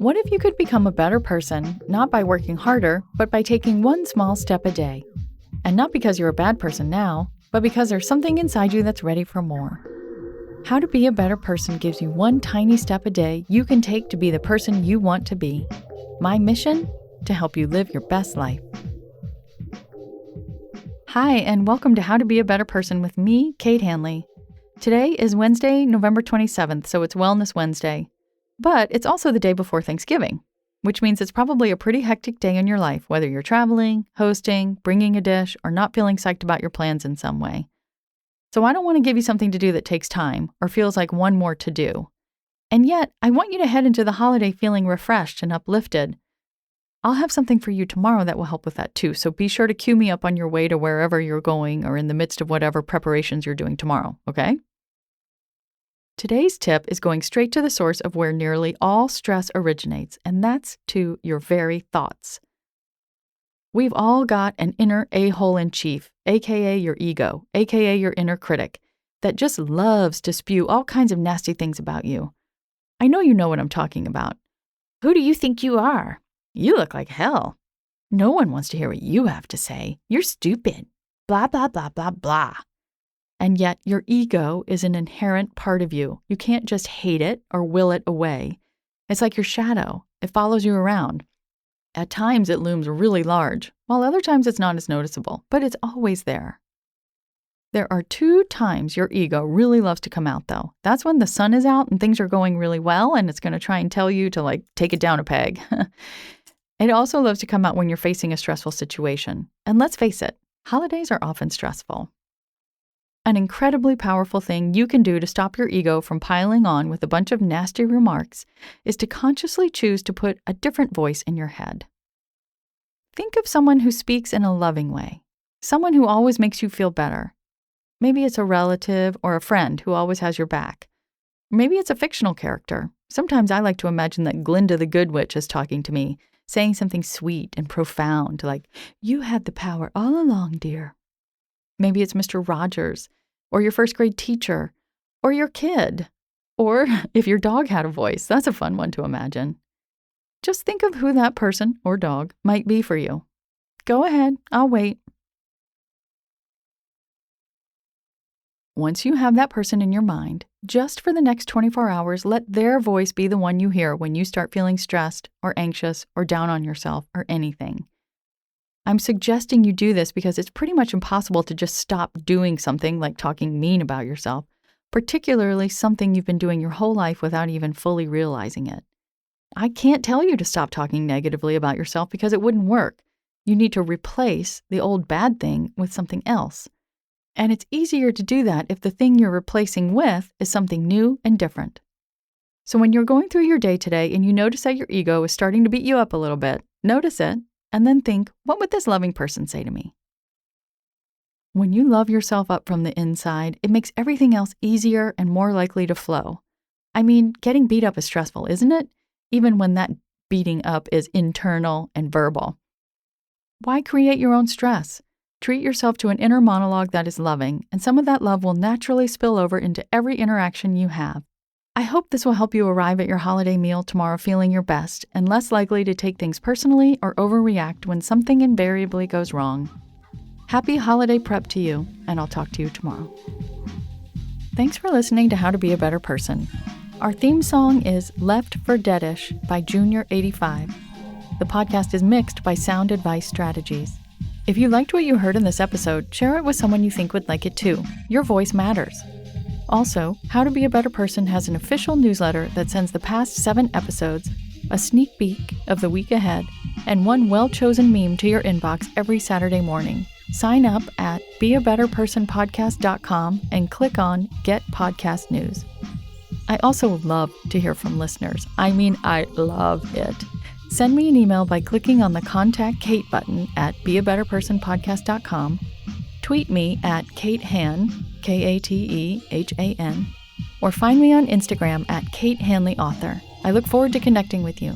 What if you could become a better person, not by working harder, but by taking one small step a day? And not because you're a bad person now, but because there's something inside you that's ready for more. How to be a better person gives you one tiny step a day you can take to be the person you want to be. My mission? To help you live your best life. Hi, and welcome to How to Be a Better Person with me, Kate Hanley. Today is Wednesday, November 27th, so it's Wellness Wednesday. But it's also the day before Thanksgiving, which means it's probably a pretty hectic day in your life, whether you're traveling, hosting, bringing a dish, or not feeling psyched about your plans in some way. So I don't want to give you something to do that takes time or feels like one more to do. And yet, I want you to head into the holiday feeling refreshed and uplifted. I'll have something for you tomorrow that will help with that too, so be sure to cue me up on your way to wherever you're going or in the midst of whatever preparations you're doing tomorrow, okay? Today's tip is going straight to the source of where nearly all stress originates, and that's to your very thoughts. We've all got an inner a-hole in chief, aka your ego, aka your inner critic, that just loves to spew all kinds of nasty things about you. I know you know what I'm talking about. Who do you think you are? You look like hell. No one wants to hear what you have to say. You're stupid. Blah, blah, blah, blah, blah. And yet your ego is an inherent part of you. You can't just hate it or will it away. It's like your shadow. It follows you around. At times it looms really large, while other times it's not as noticeable, but it's always there. There are 2 times your ego really loves to come out, though. That's when the sun is out and things are going really well, and it's going to try and tell you to, take it down a peg. It also loves to come out when you're facing a stressful situation. And let's face it, holidays are often stressful. An incredibly powerful thing you can do to stop your ego from piling on with a bunch of nasty remarks is to consciously choose to put a different voice in your head. Think of someone who speaks in a loving way, someone who always makes you feel better. Maybe it's a relative or a friend who always has your back. Maybe it's a fictional character. Sometimes I like to imagine that Glinda the Good Witch is talking to me, saying something sweet and profound like, "You had the power all along, dear." Maybe it's Mr. Rogers, or your first grade teacher, or your kid. Or if your dog had a voice, that's a fun one to imagine. Just think of who that person or dog might be for you. Go ahead, I'll wait. Once you have that person in your mind, just for the next 24 hours, let their voice be the one you hear when you start feeling stressed or anxious or down on yourself or anything. I'm suggesting you do this because it's pretty much impossible to just stop doing something like talking mean about yourself, particularly something you've been doing your whole life without even fully realizing it. I can't tell you to stop talking negatively about yourself because it wouldn't work. You need to replace the old bad thing with something else. And it's easier to do that if the thing you're replacing with is something new and different. So when you're going through your day today and you notice that your ego is starting to beat you up a little bit, notice it. And then think, what would this loving person say to me? When you love yourself up from the inside, it makes everything else easier and more likely to flow. I mean, getting beat up is stressful, isn't it? Even when that beating up is internal and verbal. Why create your own stress? Treat yourself to an inner monologue that is loving, and some of that love will naturally spill over into every interaction you have. I hope this will help you arrive at your holiday meal tomorrow feeling your best and less likely to take things personally or overreact when something invariably goes wrong. Happy holiday prep to you, and I'll talk to you tomorrow. Thanks for listening to How to Be a Better Person. Our theme song is Left for Deadish by Junior85. The podcast is mixed by Sound Advice Strategies. If you liked what you heard in this episode, share it with someone you think would like it too. Your voice matters. Also, How to Be a Better Person has an official newsletter that sends the past 7 episodes, a sneak peek of the week ahead, and one well-chosen meme to your inbox every Saturday morning. Sign up at beabetterpersonpodcast.com and click on Get Podcast News. I also love to hear from listeners. I love it. Send me an email by clicking on the Contact Kate button at beabetterpersonpodcast.com. Tweet me at KateHan, Katehan, or find me on Instagram at Kate Hanley Author. I look forward to connecting with you.